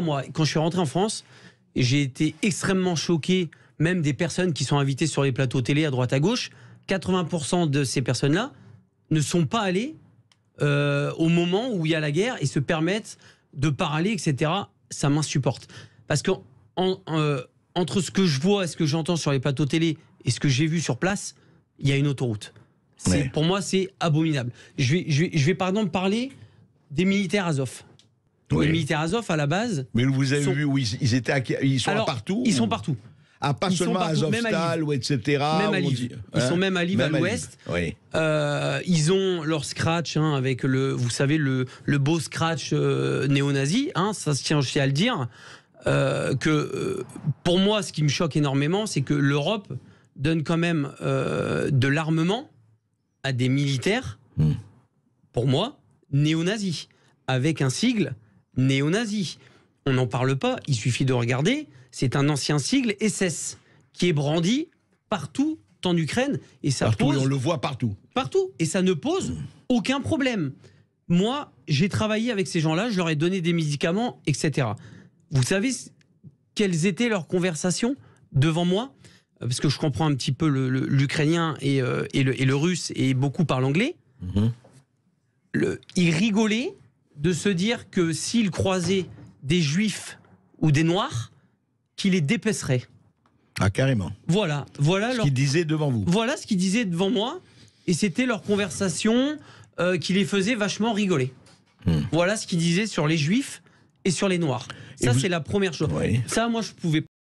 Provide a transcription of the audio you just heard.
Moi, quand je suis rentré en France, j'ai été extrêmement choqué, même des personnes qui sont invitées sur les plateaux télé à droite à gauche. 80% de ces personnes-là ne sont pas allées au moment où il y a la guerre et se permettent de parler, etc. Ça m'insupporte. Parce que entre ce que je vois et ce que j'entends sur les plateaux télé et ce que j'ai vu sur place, il y a une autoroute. Ouais. Pour moi, c'est abominable. Je vais par exemple parler des militaires Azov. Oui. Les militaires Azov, à la base... Mais vous avez vu où ils sont partout? Ils sont partout. Ah, pas Ils seulement à Azovstal, ou etc. Même à Lviv. Ils sont même à Lviv, à l'ouest. Oui. Ils ont leur scratch, avec vous savez, le beau scratch néo-nazi. Ça se tient aussi à le dire. Pour moi, ce qui me choque énormément, c'est que l'Europe donne quand même de l'armement à des militaires, pour moi, néo-nazis, avec un sigle néo-nazi. On n'en parle pas, il suffit de regarder. C'est un ancien sigle SS qui est brandi partout en Ukraine. Et ça partout, pose, et on le voit partout. Partout. Et ça ne pose aucun problème. Moi, j'ai travaillé avec ces gens-là, je leur ai donné des médicaments, etc. Vous savez quelles étaient leurs conversations devant moi? Parce que je comprends un petit peu l'ukrainien et le russe, et beaucoup parlent anglais. Ils rigolaient de se dire que s'ils croisaient des juifs ou des noirs, qu'ils les dépeceraient. Ah, carrément. Voilà ce qu'ils disaient devant vous. Voilà ce qu'ils disaient devant moi, et c'était leur conversation qui les faisait vachement rigoler. Voilà ce qu'ils disaient sur les juifs et sur les noirs. Ça, c'est la première chose. Oui. Ça, moi, je pouvais